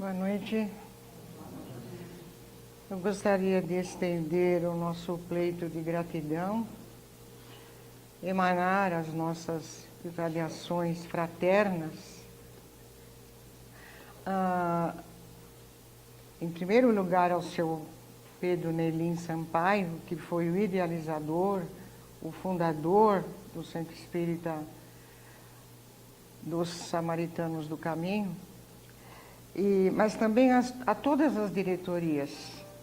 Boa noite. Eu gostaria de estender o nosso pleito de gratidão, emanar as nossas irradiações fraternas. Em primeiro lugar, ao seu Pedro Nelim Sampaio, que foi o idealizador, o fundador do Centro Espírita dos Samaritanos do Caminho, mas também a todas as diretorias,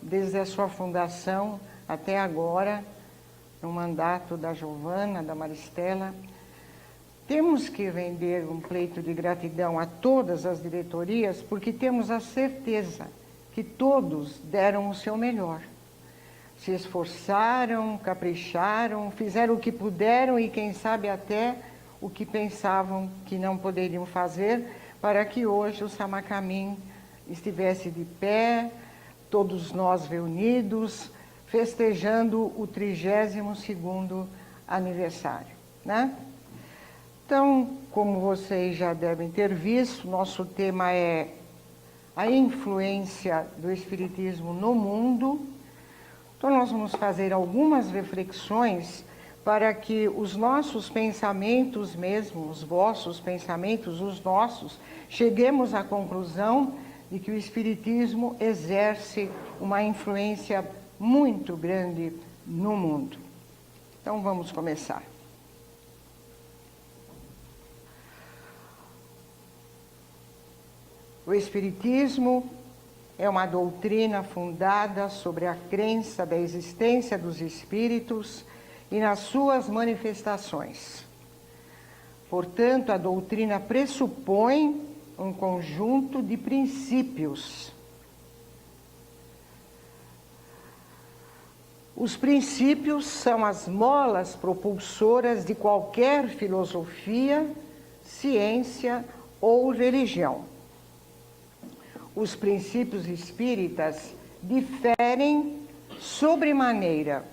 desde a sua fundação até agora, no mandato da Giovana, da Maristela. Temos que render um pleito de gratidão a todas as diretorias, porque temos a certeza que todos deram o seu melhor. Se esforçaram, capricharam, fizeram o que puderam e, quem sabe, até o que pensavam que não poderiam fazer, para que hoje o Samacamin estivesse de pé, todos nós reunidos, festejando o 32º aniversário, né? Então, como vocês já devem ter visto, nosso tema é a influência do Espiritismo no mundo. Então, nós vamos fazer algumas reflexões para que os nossos pensamentos mesmo, os vossos pensamentos, os nossos, cheguemos à conclusão de que o Espiritismo exerce uma influência muito grande no mundo. Então, vamos começar. O Espiritismo é uma doutrina fundada sobre a crença da existência dos espíritos e nas suas manifestações. Portanto, a doutrina pressupõe um conjunto de princípios. Os princípios são as molas propulsoras de qualquer filosofia, ciência ou religião. Os princípios espíritas diferem sobremaneira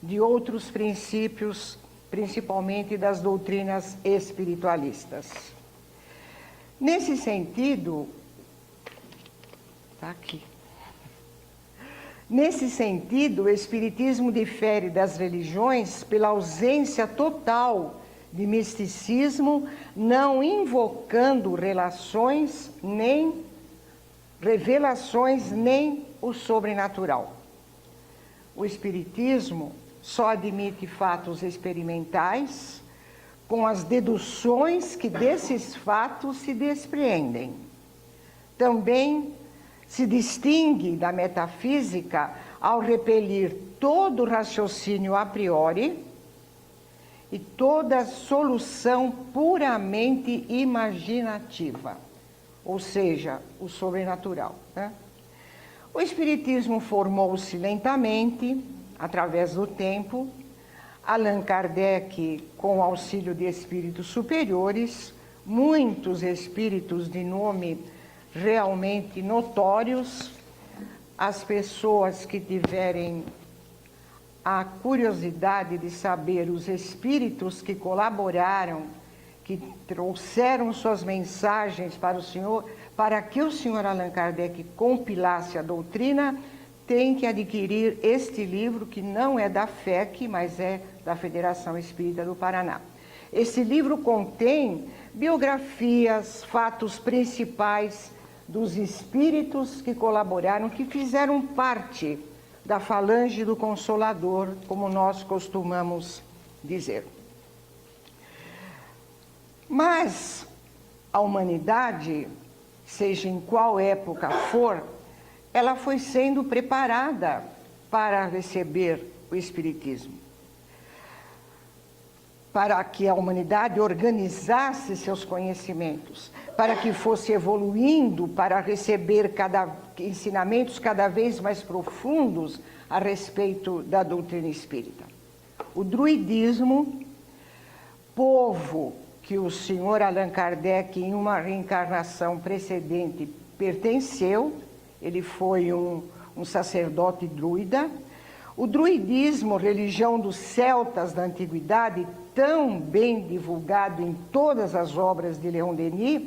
de outros princípios, principalmente das doutrinas espiritualistas. Nesse sentido, o Espiritismo difere das religiões pela ausência total de misticismo, não invocando revelações nem o sobrenatural. O Espiritismo só admite fatos experimentais, com as deduções que desses fatos se despreendem. Também se distingue da metafísica ao repelir todo raciocínio a priori e toda solução puramente imaginativa, ou seja, o sobrenatural, né? O Espiritismo formou-se lentamente, através do tempo. Allan Kardec, com o auxílio de espíritos superiores, muitos espíritos de nome realmente notórios. As pessoas que tiverem a curiosidade de saber os espíritos que colaboraram, que trouxeram suas mensagens para o Senhor, para que o Senhor Allan Kardec compilasse a doutrina, tem que adquirir este livro, que não é da FEC, mas é da Federação Espírita do Paraná. Esse livro contém biografias, fatos principais dos espíritos que colaboraram, que fizeram parte da falange do Consolador, como nós costumamos dizer. Mas a humanidade, seja em qual época for, ela foi sendo preparada para receber o Espiritismo. Para que a humanidade organizasse seus conhecimentos, para que fosse evoluindo, para receber ensinamentos cada vez mais profundos a respeito da doutrina espírita. O druidismo, povo que o senhor Allan Kardec, em uma reencarnação precedente, pertenceu, ele foi um sacerdote druida. O druidismo, religião dos celtas da antiguidade, tão bem divulgado em todas as obras de Leon Denis,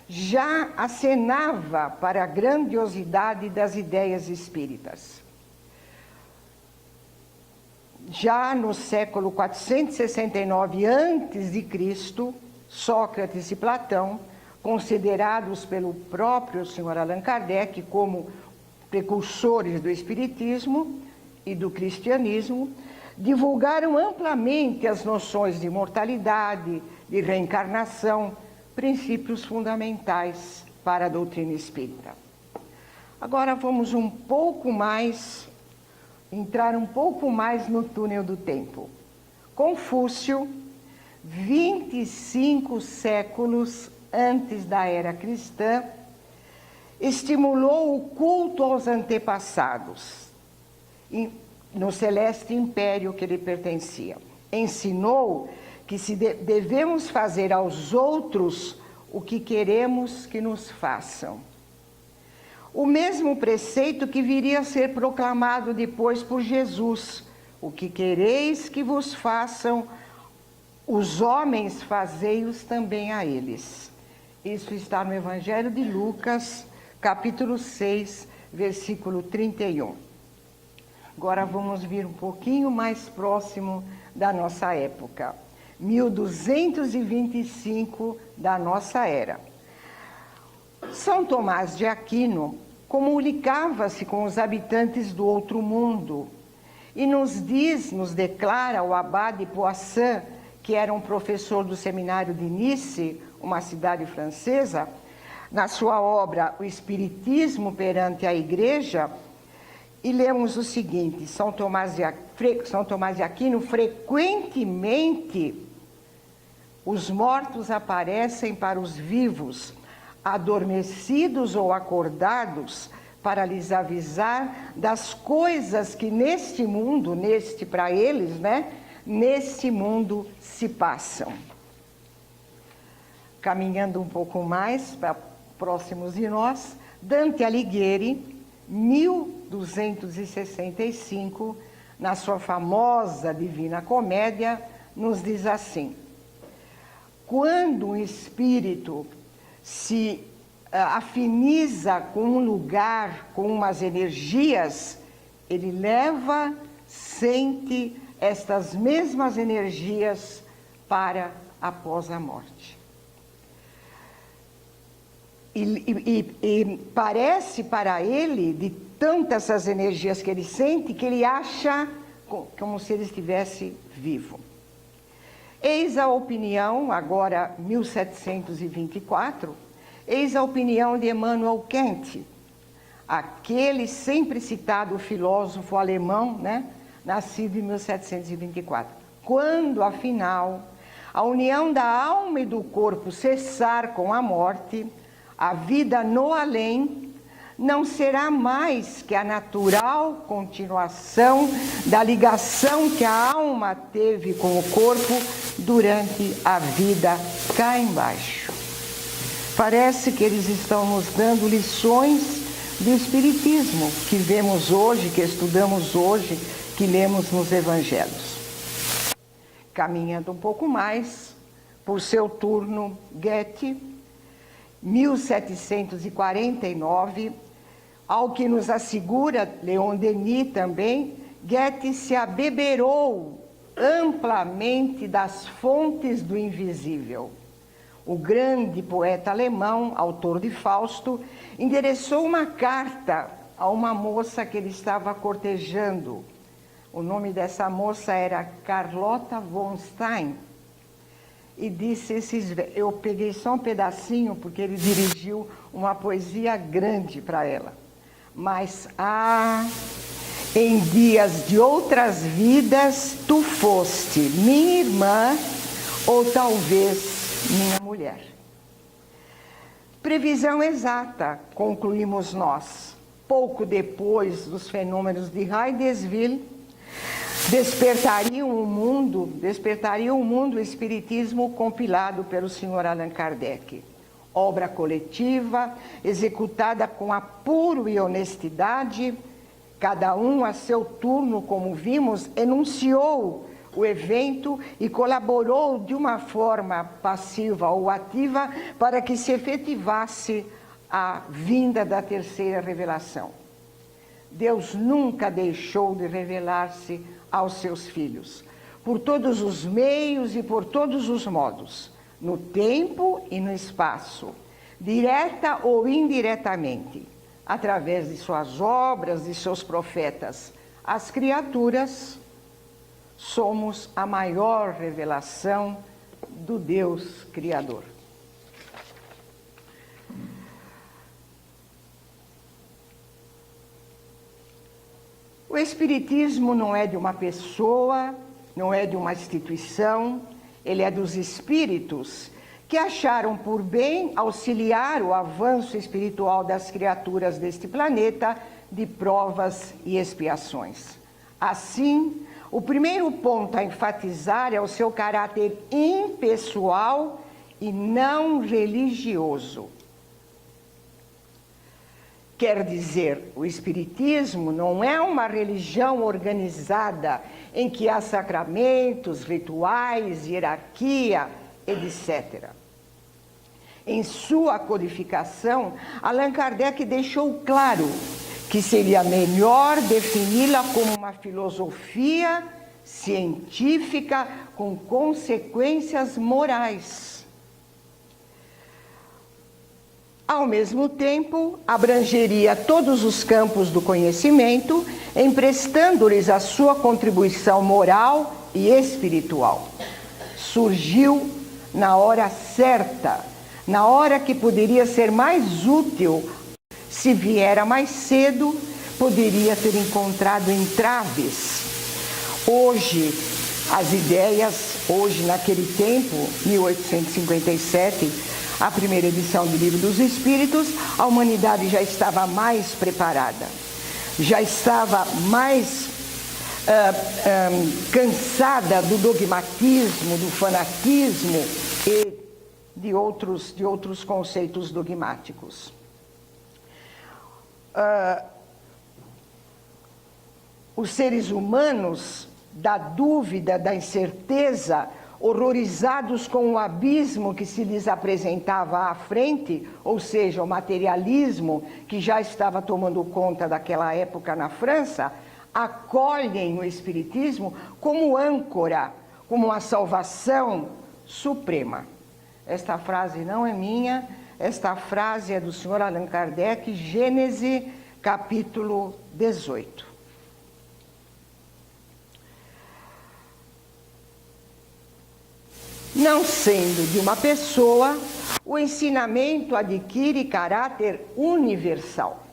já acenava para a grandiosidade das ideias espíritas. Já no século 469 a.C., Sócrates e Platão, considerados pelo próprio Sr. Allan Kardec como precursores do espiritismo e do cristianismo, divulgaram amplamente as noções de imortalidade, de reencarnação, princípios fundamentais para a doutrina espírita. Agora vamos entrar um pouco mais no túnel do tempo. Confúcio, 25 séculos antes da era cristã, estimulou o culto aos antepassados, no celeste império que lhe pertencia. Ensinou que devemos fazer aos outros o que queremos que nos façam. O mesmo preceito que viria a ser proclamado depois por Jesus: o que quereis que vos façam, os homens fazei-os também a eles. Isso está no Evangelho de Lucas, capítulo 6, versículo 31. Agora vamos vir um pouquinho mais próximo da nossa época, 1225 da nossa era. São Tomás de Aquino comunicava-se com os habitantes do outro mundo e nos declara o abade Poisson, que era um professor do seminário de Nice, uma cidade francesa, na sua obra O Espiritismo perante a Igreja, e lemos o seguinte: São Tomás de Aquino, frequentemente os mortos aparecem para os vivos, adormecidos ou acordados, para lhes avisar das coisas que neste mundo, para eles, neste mundo se passam. Caminhando um pouco mais para próximos de nós, Dante Alighieri, 1265, na sua famosa Divina Comédia, nos diz assim: quando um espírito se afiniza com um lugar, com umas energias, ele sente estas mesmas energias para após a morte. E parece para ele, de tantas essas energias que ele sente, que ele acha como se ele estivesse vivo. Eis a opinião, agora 1724, eis a opinião de Immanuel Kant, aquele sempre citado filósofo alemão, nascido em 1724. Quando, afinal, a união da alma e do corpo cessar com a morte, a vida no além não será mais que a natural continuação da ligação que a alma teve com o corpo durante a vida cá embaixo. Parece que eles estão nos dando lições do Espiritismo que vemos hoje, que estudamos hoje, que lemos nos Evangelhos. Caminhando um pouco mais, por seu turno, Goethe, 1749, ao que nos assegura Leon Denis também, Goethe se abeberou amplamente das fontes do invisível. O grande poeta alemão, autor de Fausto, endereçou uma carta a uma moça que ele estava cortejando. O nome dessa moça era Carlotta von Stein. E disse eu peguei só um pedacinho, porque ele dirigiu uma poesia grande para ela. Mas, em dias de outras vidas, tu foste minha irmã, ou talvez minha mulher. Previsão exata, concluímos nós. Pouco depois dos fenômenos de Hydesville, despertaria o mundo o Espiritismo compilado pelo Sr. Allan Kardec. Obra coletiva, executada com apuro e honestidade, cada um a seu turno, como vimos, enunciou o evento e colaborou de uma forma passiva ou ativa para que se efetivasse a vinda da terceira revelação. Deus nunca deixou de revelar-se aos seus filhos, por todos os meios e por todos os modos, no tempo e no espaço, direta ou indiretamente, através de suas obras, de seus profetas. As criaturas somos a maior revelação do Deus Criador. O Espiritismo não é de uma pessoa, não é de uma instituição, ele é dos espíritos que acharam por bem auxiliar o avanço espiritual das criaturas deste planeta de provas e expiações. Assim, o primeiro ponto a enfatizar é o seu caráter impessoal e não religioso. Quer dizer, o Espiritismo não é uma religião organizada em que há sacramentos, rituais, hierarquia, etc. Em sua codificação, Allan Kardec deixou claro que seria melhor defini-la como uma filosofia científica com consequências morais. Ao mesmo tempo, abrangeria todos os campos do conhecimento, emprestando-lhes a sua contribuição moral e espiritual. Surgiu na hora certa, na hora que poderia ser mais útil. Se viera mais cedo, poderia ter encontrado entraves. Hoje, as ideias, naquele tempo, 1857, a primeira edição do Livro dos Espíritos, a humanidade já estava mais preparada, já estava mais cansada do dogmatismo, do fanatismo e de outros conceitos dogmáticos. Os seres humanos, da dúvida, da incerteza, horrorizados com o abismo que se lhes apresentava à frente, ou seja, o materialismo que já estava tomando conta daquela época na França, acolhem o Espiritismo como âncora, como uma salvação suprema. Esta frase não é minha, esta frase é do Sr. Allan Kardec, Gênese, capítulo 18. Não sendo de uma pessoa, o ensinamento adquire caráter universal.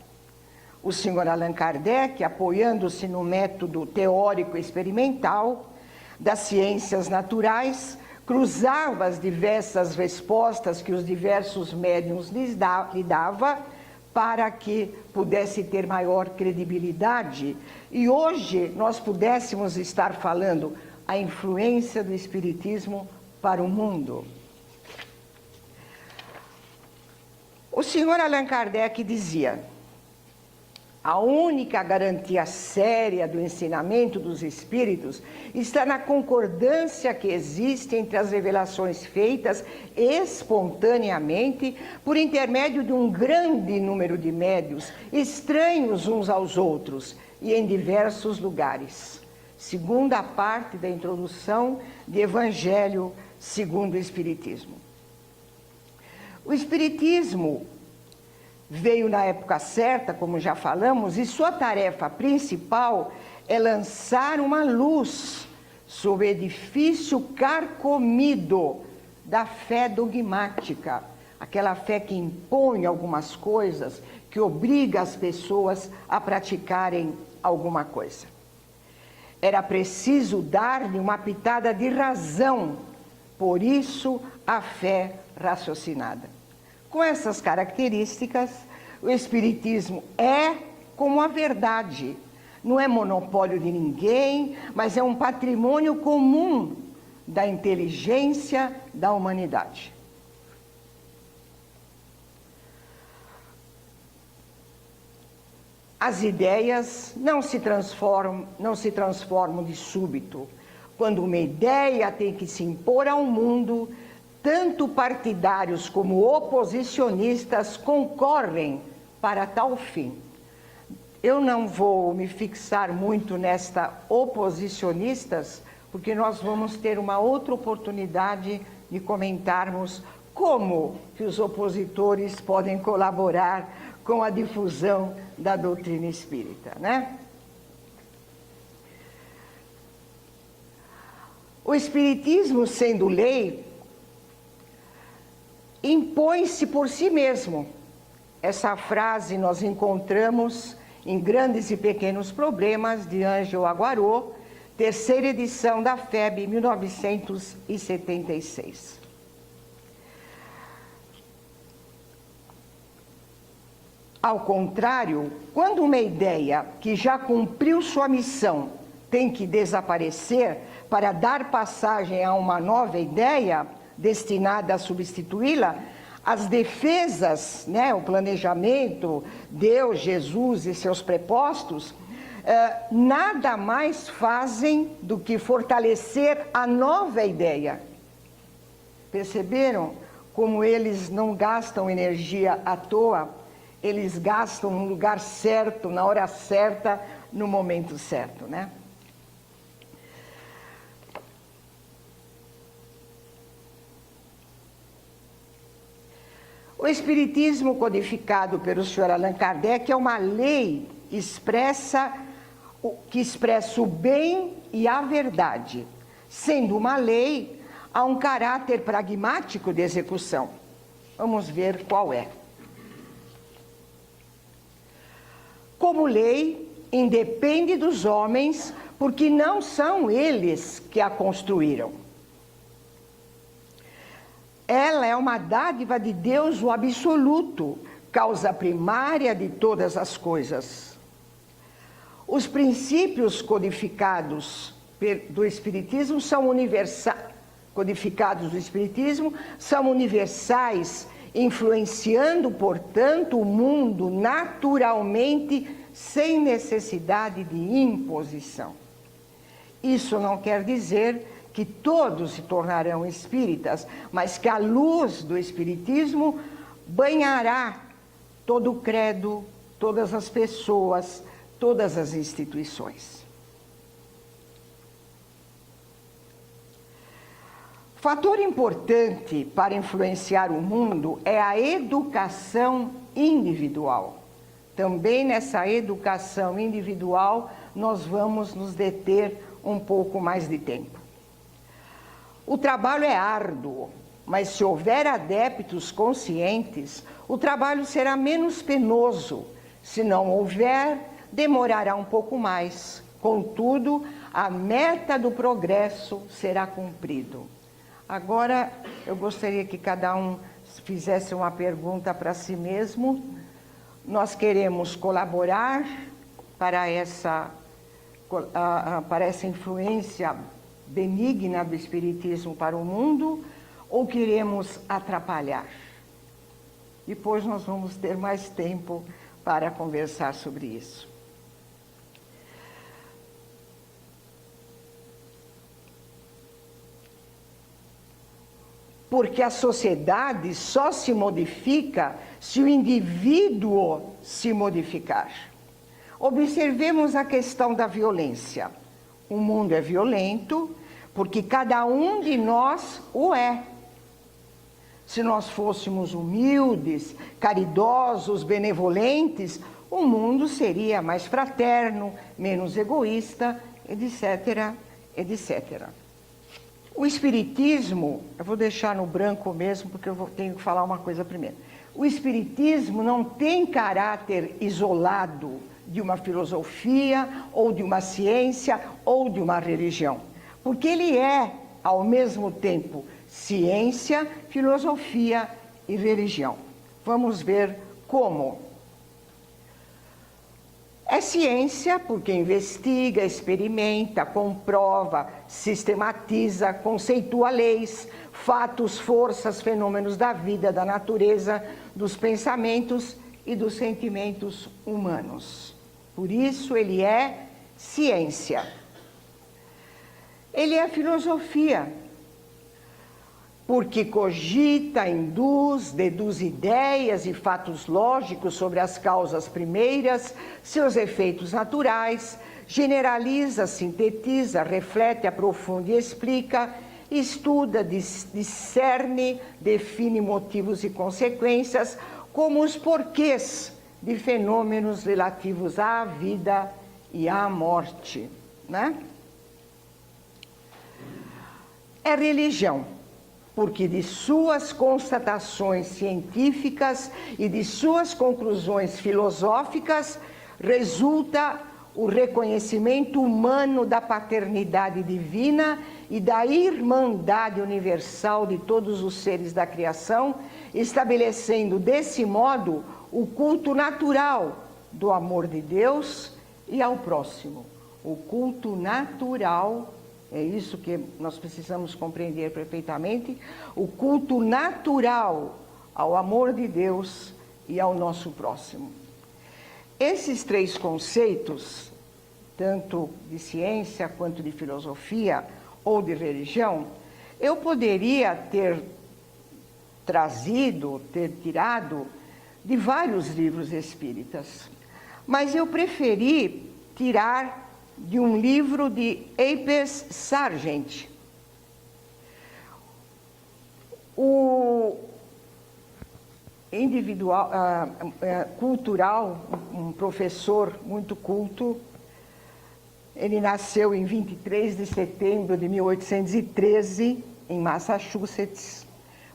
O Sr. Allan Kardec, apoiando-se no método teórico experimental das ciências naturais, cruzava as diversas respostas que os diversos médiuns lhe dava para que pudesse ter maior credibilidade. E hoje nós pudéssemos estar falando a influência do Espiritismo para o mundo. O Sr. Allan Kardec dizia: a única garantia séria do ensinamento dos espíritos está na concordância que existe entre as revelações feitas espontaneamente por intermédio de um grande número de médiuns, estranhos uns aos outros e em diversos lugares. Segunda parte da introdução de Evangelho segundo o Espiritismo. O Espiritismo veio na época certa, como já falamos, e sua tarefa principal é lançar uma luz sobre o edifício carcomido da fé dogmática, aquela fé que impõe algumas coisas, que obriga as pessoas a praticarem alguma coisa. Era preciso dar-lhe uma pitada de razão, por isso a fé raciocinada. Com essas características, o Espiritismo é como a verdade. Não é monopólio de ninguém, mas é um patrimônio comum da inteligência da humanidade. As ideias não se transformam de súbito, Quando uma ideia tem que se impor ao mundo, tanto partidários como oposicionistas concorrem para tal fim. Eu não vou me fixar muito nesta oposicionistas, porque nós vamos ter uma outra oportunidade de comentarmos como que os opositores podem colaborar com a difusão da doutrina espírita, né? O Espiritismo, sendo lei, impõe-se por si mesmo. Essa frase nós encontramos em Grandes e Pequenos Problemas, de Ângelo Aguarô, terceira edição da FEB, 1976. Ao contrário, quando uma ideia que já cumpriu sua missão tem que desaparecer para dar passagem a uma nova ideia destinada a substituí-la, as defesas, né, o planejamento, Deus, Jesus e seus prepostos, nada mais fazem do que fortalecer a nova ideia. Perceberam como eles não gastam energia à toa? Eles gastam no lugar certo, na hora certa, no momento certo, né? O Espiritismo codificado pelo Sr. Allan Kardec é uma lei que expressa o bem e a verdade. Sendo uma lei, há um caráter pragmático de execução. Vamos ver qual é. Como lei, independe dos homens, porque não são eles que a construíram. Ela é uma dádiva de Deus, o absoluto, causa primária de todas as coisas. Os princípios codificados do Espiritismo são universais, influenciando, portanto, o mundo naturalmente, sem necessidade de imposição. Isso não quer dizer que todos se tornarão espíritas, mas que a luz do Espiritismo banhará todo o credo, todas as pessoas, todas as instituições. Fator importante para influenciar o mundo é a educação individual. Também nessa educação individual nós vamos nos deter um pouco mais de tempo. O trabalho é árduo, mas se houver adeptos conscientes, o trabalho será menos penoso. Se não houver, demorará um pouco mais. Contudo, a meta do progresso será cumprida. Agora, eu gostaria que cada um fizesse uma pergunta para si mesmo. Nós queremos colaborar para essa influência benigna do Espiritismo para o mundo, ou queremos atrapalhar? Depois nós vamos ter mais tempo para conversar sobre isso. Porque a sociedade só se modifica se o indivíduo se modificar. Observemos a questão da violência. O mundo é violento porque cada um de nós o é. Se nós fôssemos humildes, caridosos, benevolentes, o mundo seria mais fraterno, menos egoísta, etc., etc. O Espiritismo, eu vou deixar no branco mesmo, porque eu tenho que falar uma coisa primeiro. O Espiritismo não tem caráter isolado de uma filosofia, ou de uma ciência, ou de uma religião. Porque ele é, ao mesmo tempo, ciência, filosofia e religião. Vamos ver como. É ciência porque investiga, experimenta, comprova, sistematiza, conceitua leis, fatos, forças, fenômenos da vida, da natureza, dos pensamentos e dos sentimentos humanos. Por isso ele é ciência. Ele é filosofia, porque cogita, induz, deduz ideias e fatos lógicos sobre as causas primeiras, seus efeitos naturais, generaliza, sintetiza, reflete, aprofunda e explica, estuda, discerne, define motivos e consequências, como os porquês de fenômenos relativos à vida e à morte, né? É religião, porque de suas constatações científicas e de suas conclusões filosóficas resulta o reconhecimento humano da paternidade divina e da irmandade universal de todos os seres da criação, estabelecendo desse modo o culto natural do amor de Deus e ao próximo. O culto natural, é isso que nós precisamos compreender perfeitamente, o culto natural ao amor de Deus e ao nosso próximo. Esses três conceitos, tanto de ciência quanto de filosofia ou de religião, eu poderia ter trazido, ter tirado de vários livros espíritas, mas eu preferi tirar de um livro de Apes Sargent. O individual, cultural, um professor muito culto, ele nasceu em 23 de setembro de 1813, em Massachusetts,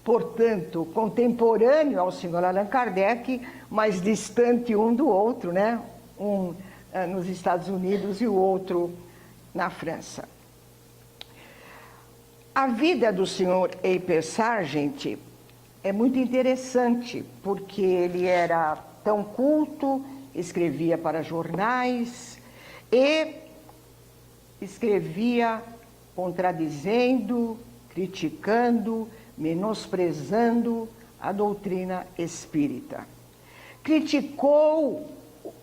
portanto, contemporâneo ao senhor Allan Kardec, mas distante um do outro, né? Um nos Estados Unidos e o outro na França. A vida do senhor Apes Sargent é muito interessante, porque ele era tão culto, escrevia para jornais e escrevia contradizendo, criticando, menosprezando a doutrina espírita. Criticou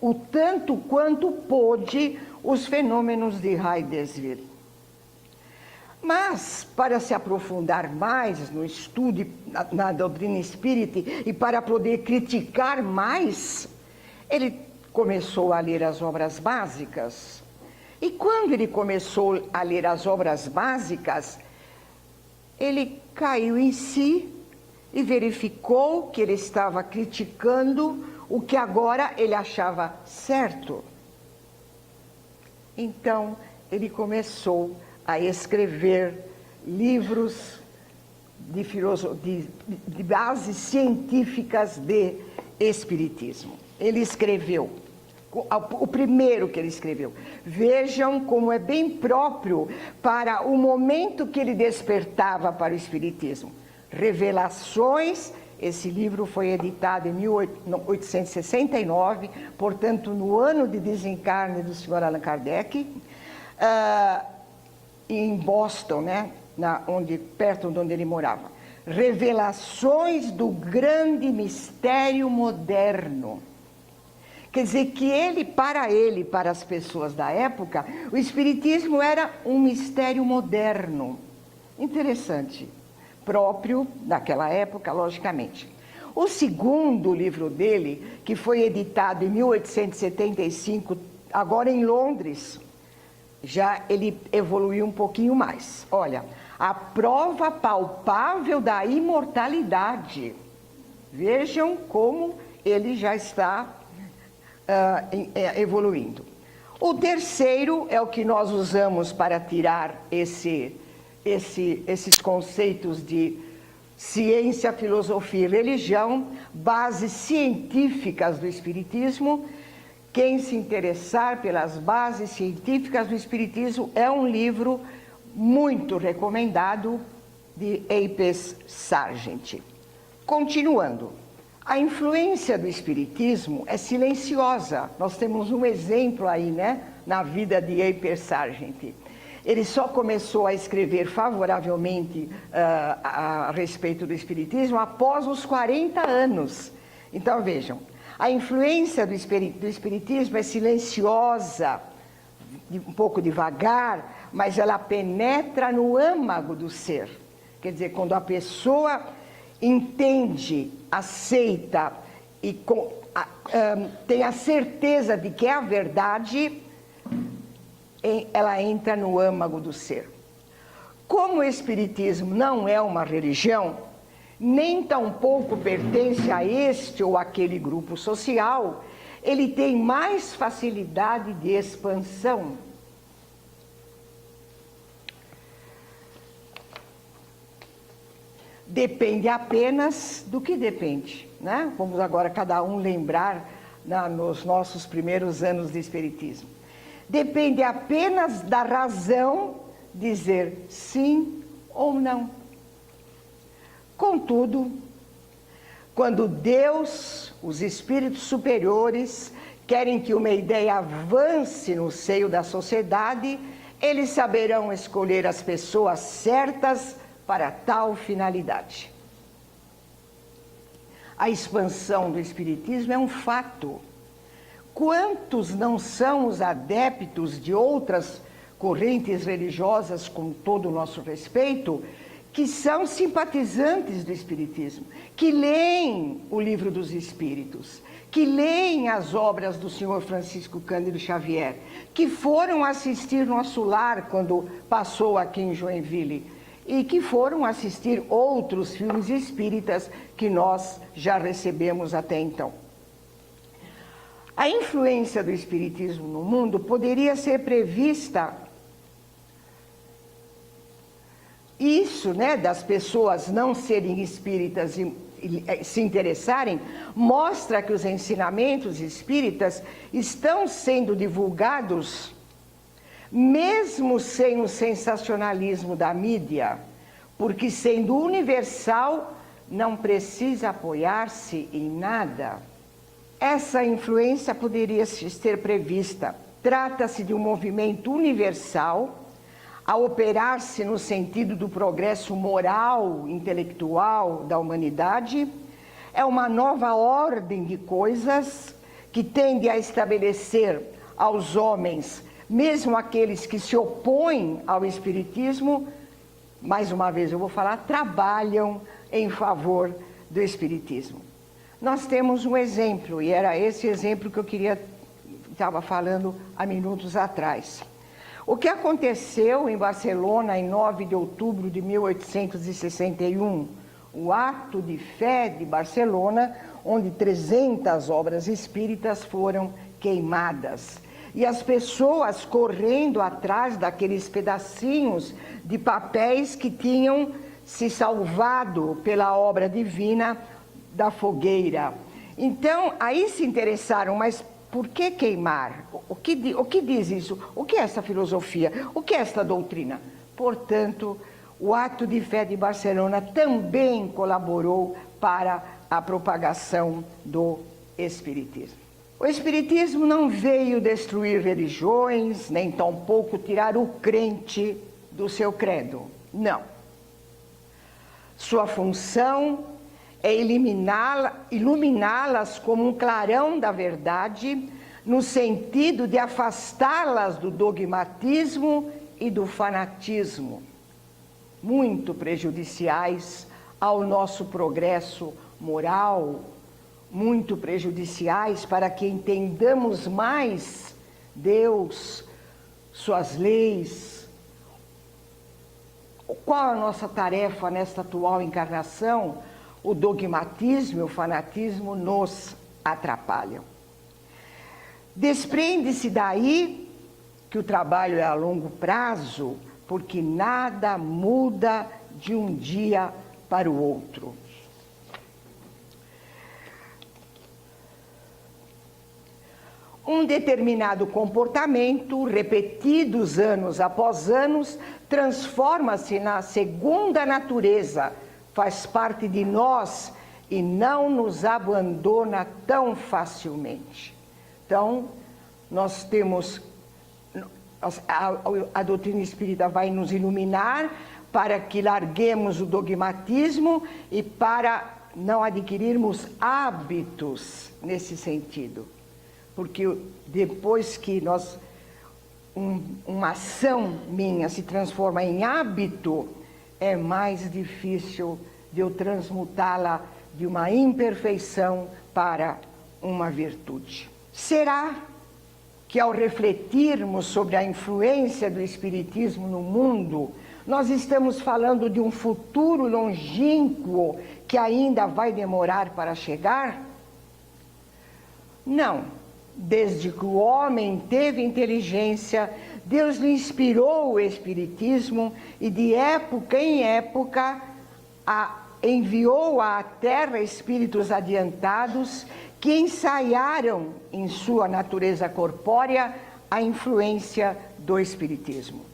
o tanto quanto pôde os fenômenos de Heidesville. Mas, para se aprofundar mais no estudo na doutrina espírita e para poder criticar mais, ele começou a ler as obras básicas. E quando ele começou a ler as obras básicas, ele caiu em si e verificou que ele estava criticando o que agora ele achava certo. Então, ele começou a escrever livros de bases científicas de espiritismo. Ele escreveu, o primeiro que ele escreveu. Vejam como é bem próprio para o momento que ele despertava para o espiritismo. Revelações. Esse livro foi editado em 1869, portanto, no ano de desencarne do senhor Allan Kardec, em Boston, né, perto de onde ele morava. Revelações do grande mistério moderno. Quer dizer que para as pessoas da época, o espiritismo era um mistério moderno. Interessante. Próprio daquela época, logicamente. O segundo livro dele, que foi editado em 1875, agora em Londres, já ele evoluiu um pouquinho mais. Olha, a prova palpável da imortalidade. Vejam como ele já está evoluindo. O terceiro é o que nós usamos para tirar esses conceitos de ciência, filosofia e religião, bases científicas do espiritismo. Quem se interessar pelas bases científicas do espiritismo é um livro muito recomendado de Apes Sargent. Continuando, a influência do espiritismo é silenciosa. Nós temos um exemplo aí, né, na vida de Apes Sargent. Ele só começou a escrever favoravelmente a respeito do espiritismo após os 40 anos. Então, vejam, a influência do espiritismo é silenciosa, um pouco devagar, mas ela penetra no âmago do ser. Quer dizer, quando a pessoa entende, aceita e tem a certeza de que é a verdade, ela entra no âmago do ser. Como o Espiritismo não é uma religião, nem tampouco pertence a este ou aquele grupo social, ele tem mais facilidade de expansão. Depende apenas do que depende, né? Vamos agora cada um lembrar nos nossos primeiros anos de Espiritismo. Depende apenas da razão dizer sim ou não. Contudo, quando Deus, os espíritos superiores, querem que uma ideia avance no seio da sociedade, eles saberão escolher as pessoas certas para tal finalidade. A expansão do Espiritismo é um fato. Quantos não são os adeptos de outras correntes religiosas, com todo o nosso respeito, que são simpatizantes do Espiritismo, que leem o Livro dos Espíritos, que leem as obras do Sr. Francisco Cândido Xavier, que foram assistir Nosso Lar quando passou aqui em Joinville, e que foram assistir outros filmes espíritas que nós já recebemos até então. A influência do Espiritismo no mundo poderia ser prevista. Isso, né, das pessoas não serem espíritas e se interessarem, mostra que os ensinamentos espíritas estão sendo divulgados mesmo sem o sensacionalismo da mídia, porque sendo universal, não precisa apoiar-se em nada. Essa influência poderia ser prevista. Trata-se de um movimento universal, a operar-se no sentido do progresso moral, intelectual da humanidade. É uma nova ordem de coisas que tende a estabelecer aos homens, mesmo aqueles que se opõem ao Espiritismo, mais uma vez eu vou falar, trabalham em favor do Espiritismo. Nós temos um exemplo, e era esse exemplo que eu estava falando há minutos atrás. O que aconteceu em Barcelona em 9 de outubro de 1861, o Ato de Fé de Barcelona, onde 300 obras espíritas foram queimadas. E as pessoas correndo atrás daqueles pedacinhos de papéis que tinham se salvado pela obra divina da fogueira. Então, aí se interessaram, mas por que queimar? O que diz isso? O que é essa filosofia? O que é esta doutrina? Portanto, o Ato de Fé de Barcelona também colaborou para a propagação do Espiritismo. O Espiritismo não veio destruir religiões, nem tampouco tirar o crente do seu credo. Não. Sua função é iluminá-las como um clarão da verdade, no sentido de afastá-las do dogmatismo e do fanatismo, muito prejudiciais ao nosso progresso moral, muito prejudiciais para que entendamos mais Deus, suas leis. Qual a nossa tarefa nesta atual encarnação? O dogmatismo e o fanatismo nos atrapalham. Desprende-se daí que o trabalho é a longo prazo, porque nada muda de um dia para o outro. Um determinado comportamento, repetidos anos após anos, transforma-se na segunda natureza, faz parte de nós e não nos abandona tão facilmente. Então, nós temos, a doutrina espírita vai nos iluminar para que larguemos o dogmatismo e para não adquirirmos hábitos nesse sentido. Porque depois que uma ação minha se transforma em hábito, é mais difícil de eu transmutá-la de uma imperfeição para uma virtude. Será que ao refletirmos sobre a influência do Espiritismo no mundo, nós estamos falando de um futuro longínquo que ainda vai demorar para chegar? Não. Desde que o homem teve inteligência, Deus lhe inspirou o Espiritismo e de época em época enviou à Terra espíritos adiantados que ensaiaram em sua natureza corpórea a influência do Espiritismo.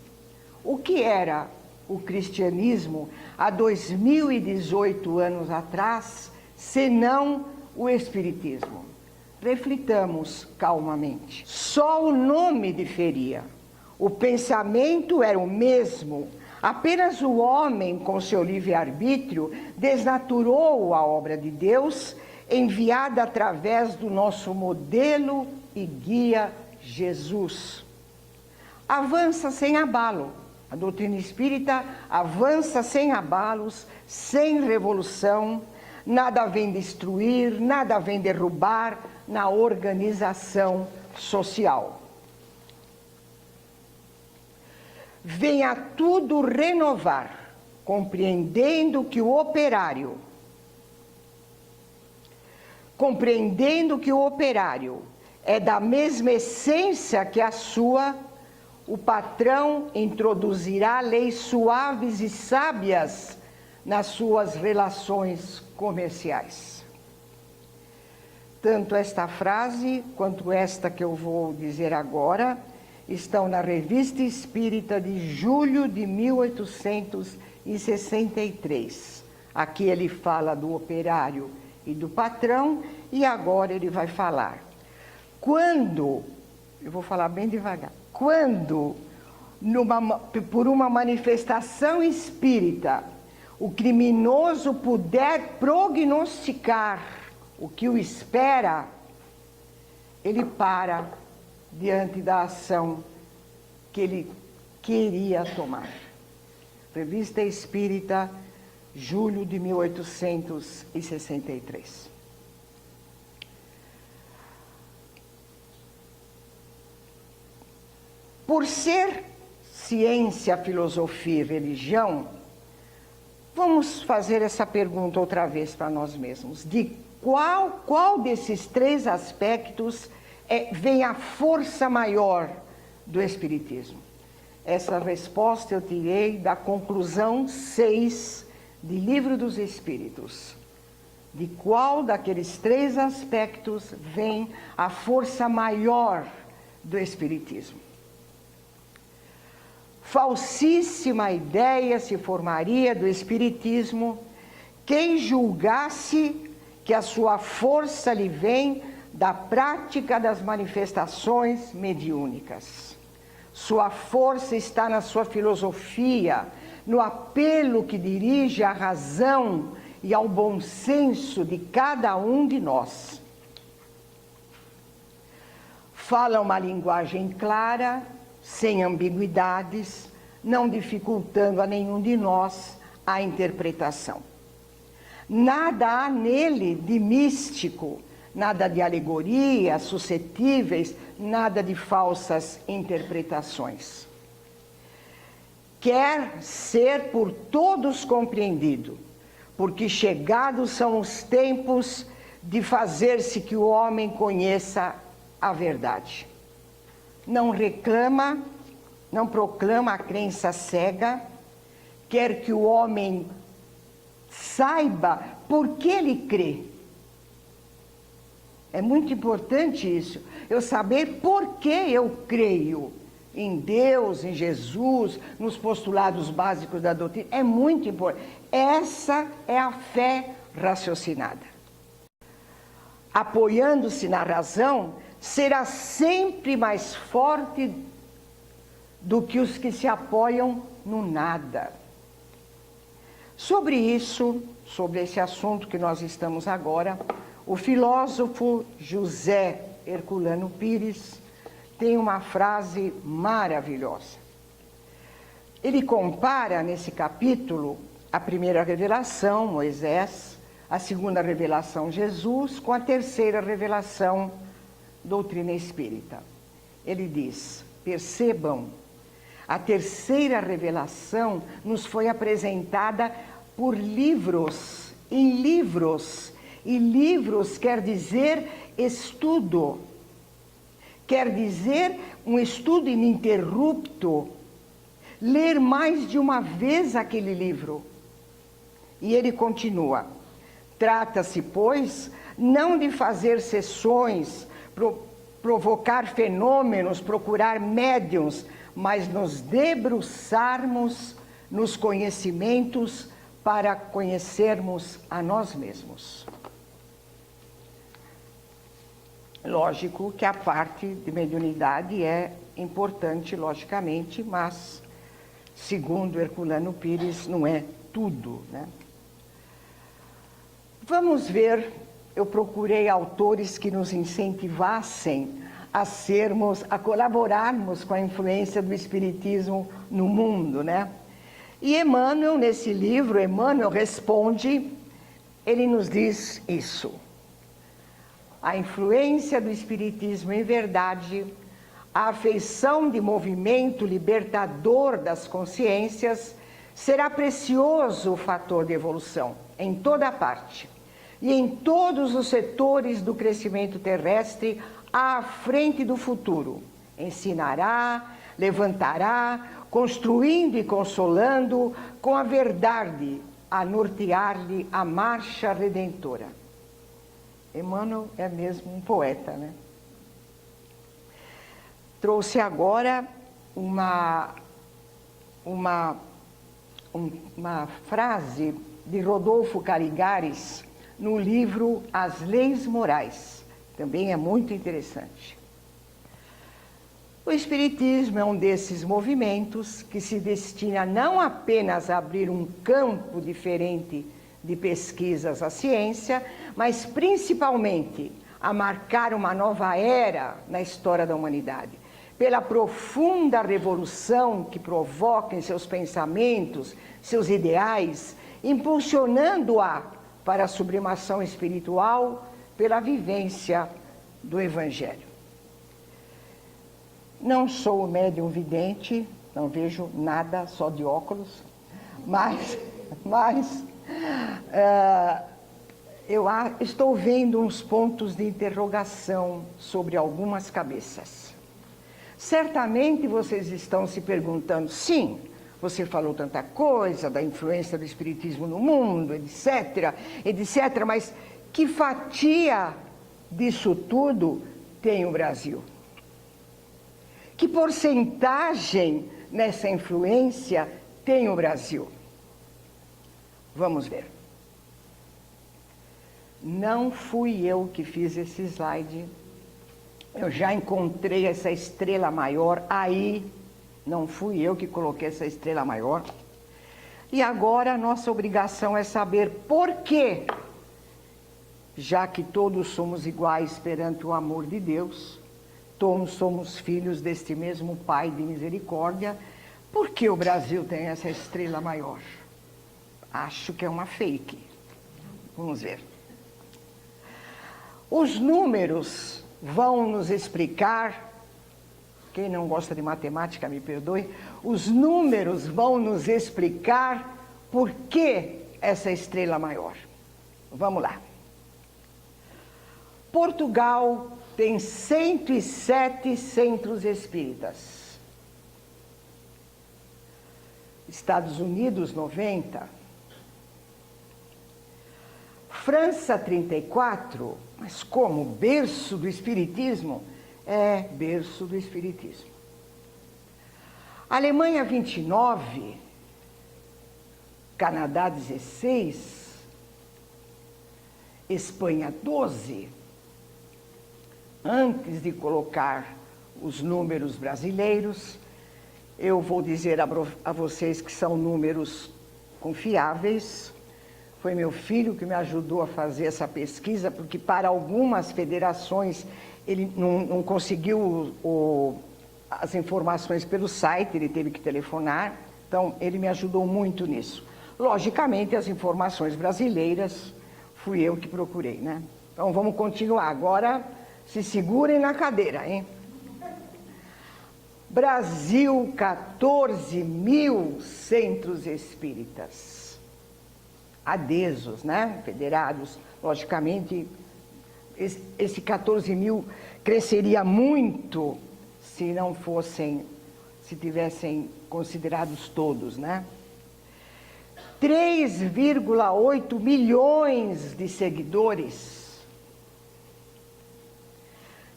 O que era o cristianismo há 2018 anos atrás, senão o Espiritismo? Reflitamos calmamente. Só o nome diferia. O pensamento era o mesmo. Apenas o homem, com seu livre-arbítrio, desnaturou a obra de Deus, enviada através do nosso modelo e guia Jesus. Avança sem abalo. A doutrina espírita avança sem abalos, sem revolução. Nada vem destruir, nada vem derrubar na organização social. Venha tudo renovar, compreendendo que o operário é da mesma essência que a sua, o patrão introduzirá leis suaves e sábias nas suas relações comerciais. Tanto esta frase quanto esta que eu vou dizer agora estão na Revista Espírita de julho de 1863. Aqui ele fala do operário e do patrão, e agora ele vai falar. Quando, eu vou falar bem devagar, quando, por uma manifestação espírita, o criminoso puder prognosticar o que o espera, ele para diante da ação que ele queria tomar. Revista Espírita, julho de 1863. Por ser ciência, filosofia e religião, vamos fazer essa pergunta outra vez para nós mesmos. De qual desses três aspectos vem a força maior do Espiritismo? Essa resposta eu tirei da conclusão 6 de Livro dos Espíritos. De qual daqueles três aspectos vem a força maior do Espiritismo? Falsíssima ideia se formaria do Espiritismo quem julgasse que a sua força lhe vem da prática das manifestações mediúnicas. Sua força está na sua filosofia, no apelo que dirige à razão e ao bom senso de cada um de nós. Fala uma linguagem clara, sem ambiguidades, não dificultando a nenhum de nós a interpretação. Nada há nele de místico, nada de alegorias suscetíveis, nada de falsas interpretações. Quer ser por todos compreendido, porque chegados são os tempos de fazer-se que o homem conheça a verdade. Não reclama, não proclama a crença cega, quer que o homem saiba por que ele crê. É muito importante isso, eu saber por que eu creio em Deus, em Jesus, nos postulados básicos da doutrina. É muito importante. Essa é a fé raciocinada. Apoiando-se na razão, será sempre mais forte do que os que se apoiam no nada. Sobre isso, sobre esse assunto que nós estamos agora, o filósofo José Herculano Pires tem uma frase maravilhosa. Ele compara nesse capítulo a primeira revelação, Moisés, a segunda revelação, Jesus, com a terceira revelação, doutrina espírita. Ele diz: percebam, a terceira revelação nos foi apresentada por livros, em livros, e livros quer dizer estudo, quer dizer um estudo ininterrupto, ler mais de uma vez aquele livro. E ele continua: trata-se, pois, não de fazer sessões, provocar fenômenos, procurar médiuns, mas nos debruçarmos nos conhecimentos para conhecermos a nós mesmos. Lógico que a parte de mediunidade é importante, logicamente, mas, segundo Herculano Pires, não é tudo, né? Vamos ver, eu procurei autores que nos incentivassem a colaborarmos com a influência do Espiritismo no mundo, né? E Emmanuel, nesse livro, Emmanuel responde, ele nos diz isso: a influência do Espiritismo, em verdade, a afeição de movimento libertador das consciências, será precioso fator de evolução em toda parte e em todos os setores do crescimento terrestre à frente do futuro. Ensinará, levantará, construindo e consolando com a verdade a nortear-lhe a marcha redentora. Emmanuel é mesmo um poeta, né? Trouxe agora uma frase de Rodolfo Caligares no livro As Leis Morais. Também é muito interessante. O Espiritismo é um desses movimentos que se destina não apenas a abrir um campo diferente de pesquisas à ciência, mas principalmente a marcar uma nova era na história da humanidade, pela profunda revolução que provoca em seus pensamentos, seus ideais, impulsionando-a para a sublimação espiritual pela vivência do Evangelho. Não sou médium vidente, não vejo nada, só de óculos, mas eu estou vendo uns pontos de interrogação sobre algumas cabeças. Certamente vocês estão se perguntando, sim, você falou tanta coisa da influência do Espiritismo no mundo, etc., mas que fatia disso tudo tem o Brasil? Que porcentagem nessa influência tem o Brasil? Vamos ver. Não fui eu que fiz esse slide. Eu já encontrei essa estrela maior aí. Não fui eu que coloquei essa estrela maior. E agora a nossa obrigação é saber por quê, já que todos somos iguais perante o amor de Deus, todos somos filhos deste mesmo Pai de misericórdia, por que o Brasil tem essa estrela maior? Acho que é uma fake. Vamos ver. Os números vão nos explicar, quem não gosta de matemática me perdoe, os números vão nos explicar por que essa estrela maior. Vamos lá. Portugal tem 107 centros espíritas. Estados Unidos, 90. França, 34. Mas como? Berço do Espiritismo? É, berço do Espiritismo. Alemanha, 29. Canadá, 16. Espanha, 12. Antes de colocar os números brasileiros, eu vou dizer a vocês que são números confiáveis. Foi meu filho que me ajudou a fazer essa pesquisa, porque para algumas federações ele não conseguiu as informações pelo site, ele teve que telefonar, então ele me ajudou muito nisso. Logicamente, as informações brasileiras fui eu que procurei, né? Então vamos continuar. Agora se segurem na cadeira, hein? Brasil, 14.000 centros espíritas adesos, né? Federados. Logicamente, esse 14.000 cresceria muito se não fossem, se tivessem considerados todos, né? 3,8 milhões de seguidores,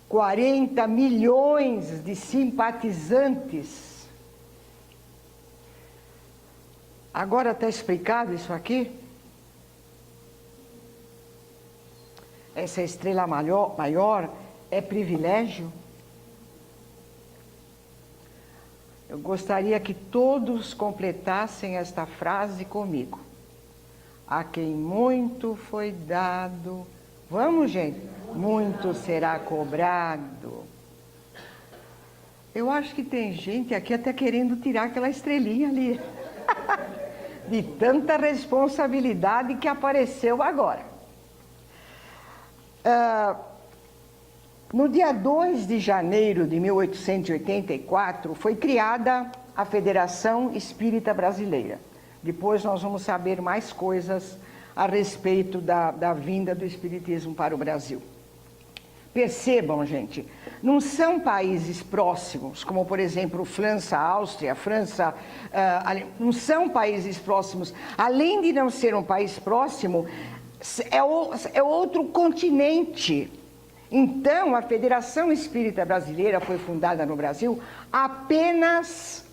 40 milhões de simpatizantes. Agora está explicado isso aqui? Essa estrela maior é privilégio? Eu gostaria que todos completassem esta frase comigo. A quem muito foi dado, vamos, gente, muito será cobrado. Eu acho que tem gente aqui até querendo tirar aquela estrelinha ali, de tanta responsabilidade que apareceu agora. No dia 2 de janeiro de 1884, foi criada a Federação Espírita Brasileira. Depois nós vamos saber mais coisas a respeito da vinda do Espiritismo para o Brasil. Percebam, gente, não são países próximos, como, por exemplo, França, Áustria, não são países próximos. Além de não ser um país próximo, é outro continente. Então, a Federação Espírita Brasileira foi fundada no Brasil apenas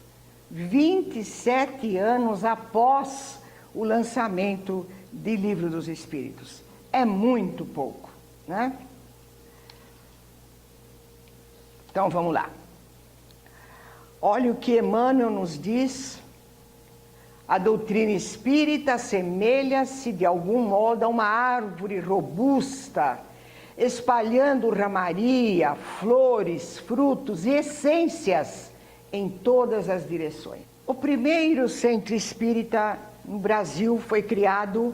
27 anos após o lançamento de Livro dos Espíritos. É muito pouco, né? Então, vamos lá. Olha o que Emmanuel nos diz. A doutrina espírita assemelha-se, de algum modo, a uma árvore robusta, espalhando ramaria, flores, frutos e essências em todas as direções. O primeiro centro espírita no Brasil foi criado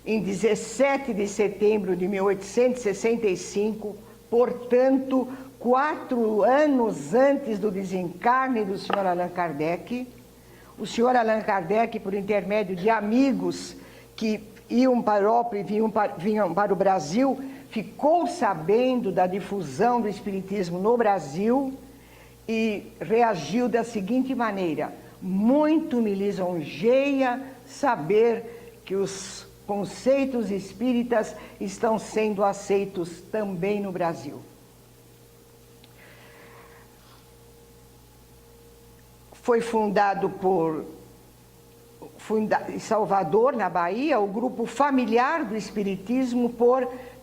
em 17 de setembro de 1865, portanto, 4 anos antes do desencarne do Sr. Allan Kardec. O Sr. Allan Kardec, por intermédio de amigos que iam para a Europa e vinham para o Brasil, ficou sabendo da difusão do Espiritismo no Brasil e reagiu da seguinte maneira: muito me lisonjeia saber que os conceitos espíritas estão sendo aceitos também no Brasil. Foi fundado em Salvador, na Bahia, o grupo familiar do Espiritismo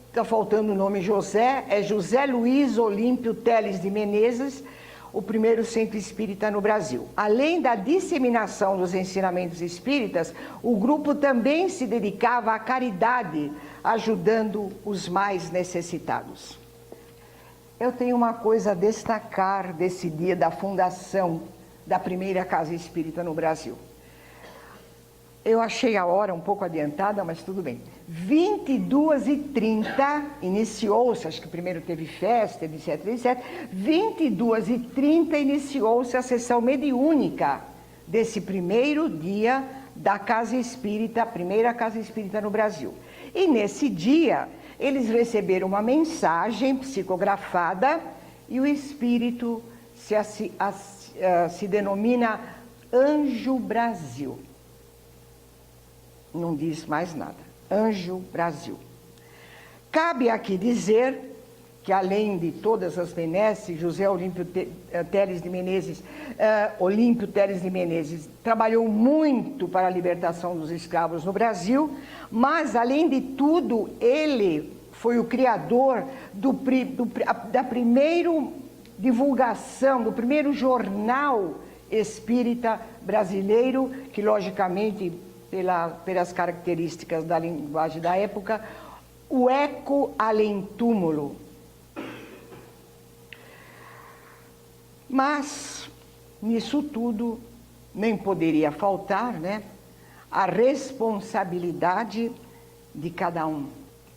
está faltando o nome José, é José Luiz Olímpio Teles de Menezes, o primeiro centro espírita no Brasil. Além da disseminação dos ensinamentos espíritas, o grupo também se dedicava à caridade, ajudando os mais necessitados. Eu tenho uma coisa a destacar desse dia da fundação da primeira casa espírita no Brasil. Eu achei a hora um pouco adiantada, mas tudo bem. 22h30 iniciou-se, acho que primeiro teve festa, etc, etc. 22h30 iniciou-se a sessão mediúnica desse primeiro dia da Casa Espírita, a primeira Casa Espírita no Brasil. E nesse dia, eles receberam uma mensagem psicografada e o Espírito se denomina Anjo Brasil. Não diz mais nada. Anjo Brasil. Cabe aqui dizer que, além de todas as benesses, José Olímpio Teles de Menezes, trabalhou muito para a libertação dos escravos no Brasil, mas, além de tudo, ele foi o criador da primeira divulgação, do primeiro jornal espírita brasileiro, que, logicamente, pelas características da linguagem da época, o Eco Além Túmulo. Mas, nisso tudo, nem poderia faltar, né, a responsabilidade de cada um.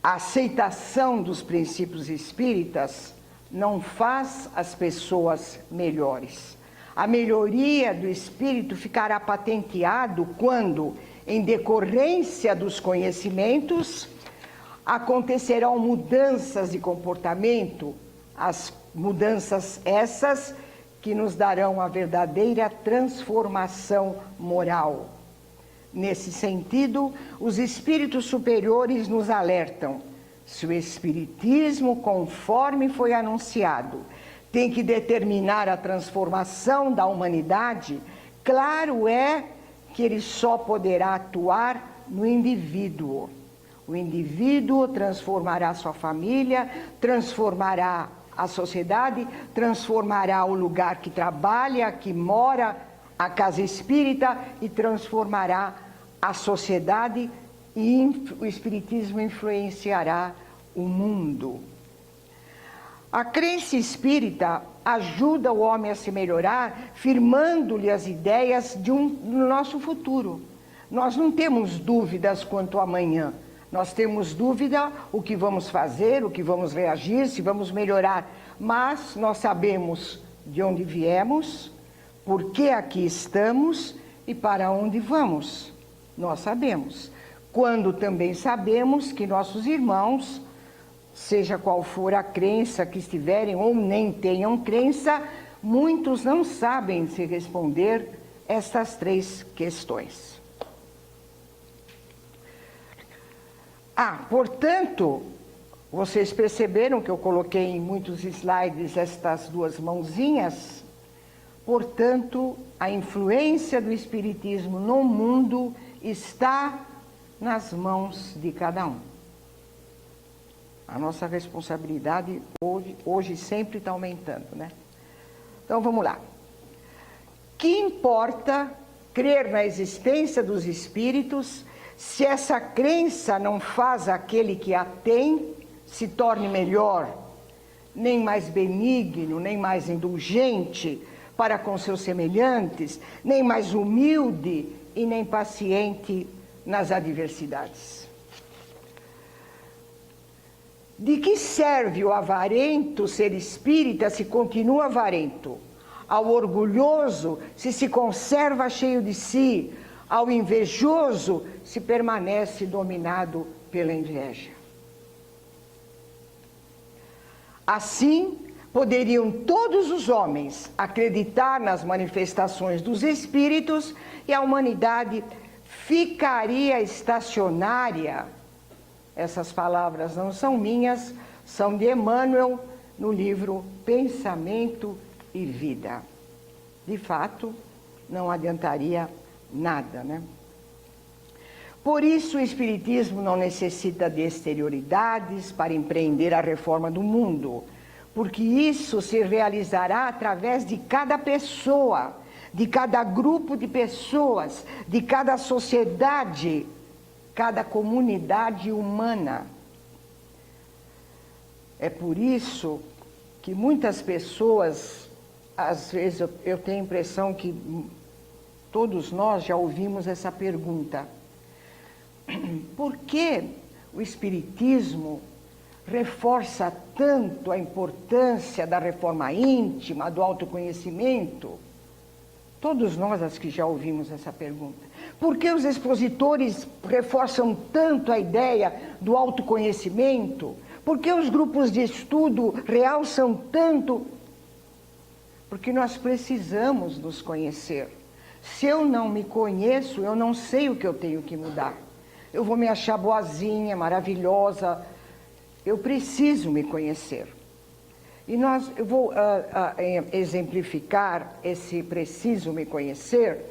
A aceitação dos princípios espíritas não faz as pessoas melhores. A melhoria do espírito ficará patenteado quando, em decorrência dos conhecimentos, acontecerão mudanças de comportamento, as mudanças essas que nos darão a verdadeira transformação moral. Nesse sentido, os espíritos superiores nos alertam: se o espiritismo, conforme foi anunciado, tem que determinar a transformação da humanidade, claro é que ele só poderá atuar no indivíduo. O indivíduo transformará sua família, transformará a sociedade, transformará o lugar que trabalha, que mora, a casa espírita, e transformará a sociedade, e o espiritismo influenciará o mundo. A crença espírita ajuda o homem a se melhorar, firmando-lhe as ideias do nosso futuro. Nós não temos dúvidas quanto ao amanhã. Nós temos dúvida o que vamos fazer, o que vamos reagir, se vamos melhorar. Mas nós sabemos de onde viemos, por que aqui estamos e para onde vamos. Nós sabemos. Quando também sabemos que nossos irmãos, seja qual for a crença que estiverem ou nem tenham crença, muitos não sabem se responder estas três questões. Portanto, vocês perceberam que eu coloquei em muitos slides estas duas mãozinhas? Portanto, a influência do espiritismo no mundo está nas mãos de cada um. A nossa responsabilidade hoje sempre está aumentando, né? Então, vamos lá. Que importa crer na existência dos espíritos se essa crença não faz aquele que a tem se torne melhor, nem mais benigno, nem mais indulgente para com seus semelhantes, nem mais humilde e nem paciente nas adversidades? De que serve o avarento ser espírita se continua avarento? Ao orgulhoso se conserva cheio de si, ao invejoso se permanece dominado pela inveja. Assim, poderiam todos os homens acreditar nas manifestações dos espíritos e a humanidade ficaria estacionária. Essas palavras não são minhas, são de Emmanuel, no livro Pensamento e Vida. De fato, não adiantaria nada, né? Por isso, o espiritismo não necessita de exterioridades para empreender a reforma do mundo, porque isso se realizará através de cada pessoa, de cada grupo de pessoas, de cada sociedade, cada comunidade humana. É por isso que muitas pessoas, às vezes eu tenho a impressão que todos nós já ouvimos essa pergunta: por que o espiritismo reforça tanto a importância da reforma íntima, do autoconhecimento? Todos nós, as que já ouvimos essa pergunta. Por que os expositores reforçam tanto a ideia do autoconhecimento? Por que os grupos de estudo realçam tanto? Porque nós precisamos nos conhecer. Se eu não me conheço, eu não sei o que eu tenho que mudar. Eu vou me achar boazinha, maravilhosa. Eu preciso me conhecer. E eu vou exemplificar esse preciso me conhecer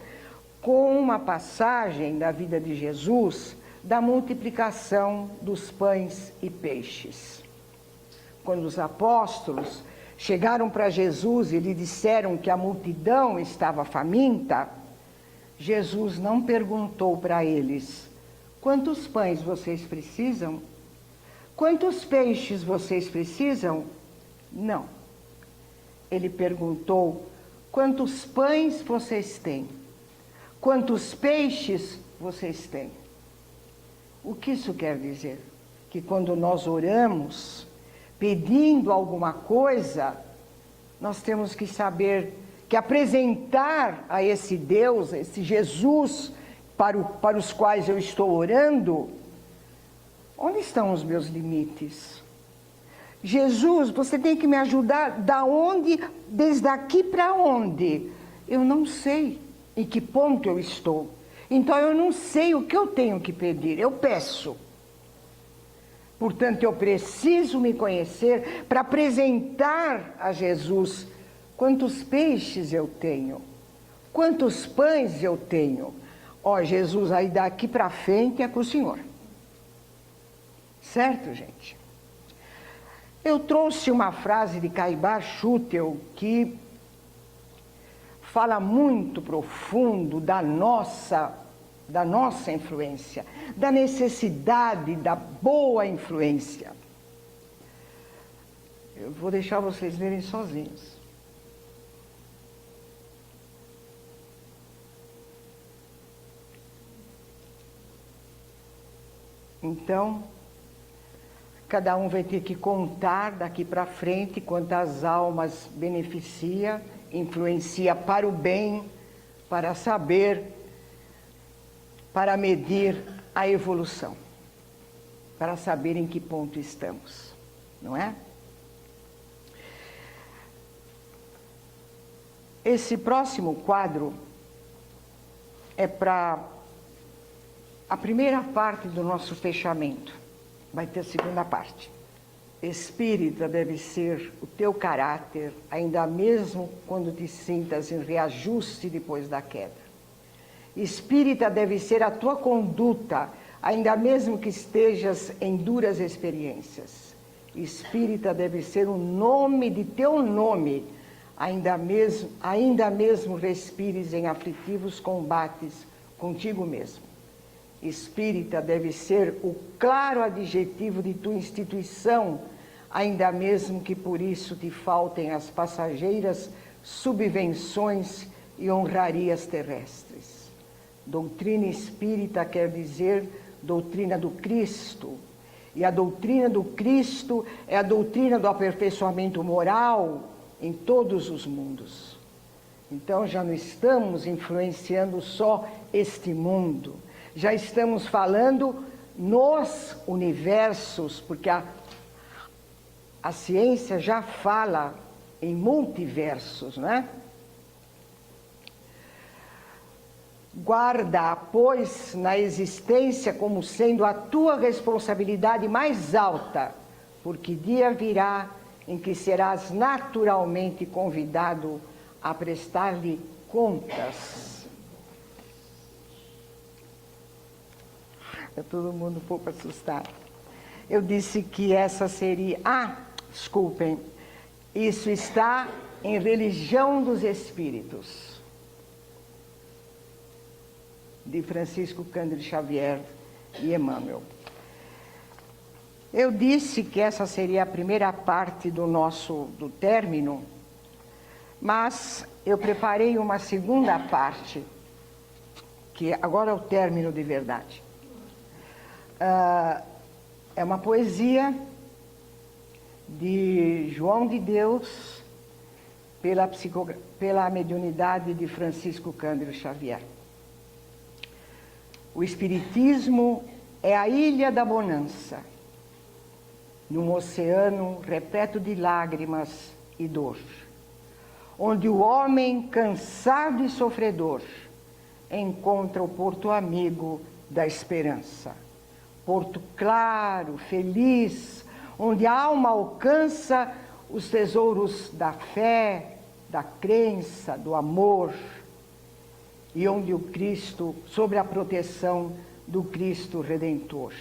com uma passagem da vida de Jesus, da multiplicação dos pães e peixes. Quando os apóstolos chegaram para Jesus e lhe disseram que a multidão estava faminta, Jesus não perguntou para eles: quantos pães vocês precisam? Quantos peixes vocês precisam? Não. ele perguntou: quantos pães vocês têm? Quantos peixes vocês têm? O que isso quer dizer? Que quando nós oramos, pedindo alguma coisa, nós temos que saber que apresentar a esse Deus, a esse Jesus, para os quais eu estou orando, onde estão os meus limites? Jesus, você tem que me ajudar da onde, desde aqui para onde? Eu não sei em que ponto eu estou. Então eu não sei o que eu tenho que pedir, eu peço. Portanto, eu preciso me conhecer para apresentar a Jesus quantos peixes eu tenho, quantos pães eu tenho. Ó, Jesus, aí daqui para frente é com o Senhor. Certo, gente? Eu trouxe uma frase de Caibar Schutel que fala muito profundo da nossa influência, da necessidade da boa influência. Eu vou deixar vocês lerem sozinhos. Então, cada um vai ter que contar daqui para frente quantas almas beneficia, influencia para o bem, para saber, para medir a evolução, para saber em que ponto estamos, não é? Esse próximo quadro é para a primeira parte do nosso fechamento. Vai ter a segunda parte. Espírita deve ser o teu caráter, ainda mesmo quando te sintas em reajuste depois da queda. Espírita deve ser a tua conduta, ainda mesmo que estejas em duras experiências. Espírita deve ser o nome de teu nome, ainda mesmo respires em aflitivos combates contigo mesmo. Espírita deve ser o claro adjetivo de tua instituição, ainda mesmo que por isso te faltem as passageiras subvenções e honrarias terrestres. Doutrina espírita quer dizer doutrina do Cristo. E a doutrina do Cristo é a doutrina do aperfeiçoamento moral em todos os mundos. Então já não estamos influenciando só este mundo, já estamos falando nos universos, porque a ciência já fala em multiversos, né? Guarda, pois, na existência como sendo a tua responsabilidade mais alta, porque dia virá em que serás naturalmente convidado a prestar-lhe contas. É todo mundo um pouco assustado. Eu disse que essa seria... desculpem. Isso está em Religião dos Espíritos, de Francisco Cândido Xavier e Emmanuel. Eu disse que essa seria a primeira parte do término, mas eu preparei uma segunda parte, que agora é o término de verdade. É uma poesia de João de Deus pela mediunidade de Francisco Cândido Xavier. O Espiritismo é a ilha da bonança, num oceano repleto de lágrimas e dor, onde o homem cansado e sofredor encontra o porto amigo da esperança. Porto claro, feliz, onde a alma alcança os tesouros da fé, da crença, do amor, e onde o Cristo, sob a proteção do Cristo Redentor.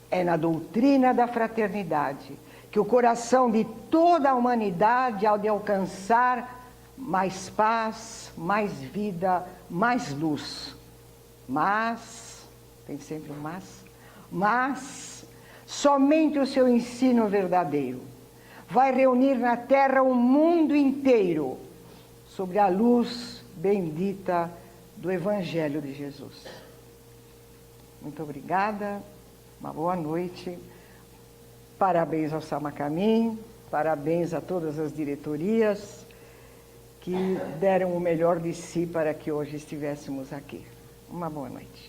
É na doutrina da fraternidade que o coração de toda a humanidade há de alcançar mais paz, mais vida, mais luz. Mas, tem sempre um mas somente o seu ensino verdadeiro vai reunir na terra o mundo inteiro sobre a luz bendita do Evangelho de Jesus. Muito obrigada, uma boa noite, parabéns ao Samacamin, parabéns a todas as diretorias que deram o melhor de si para que hoje estivéssemos aqui. Uma boa noite.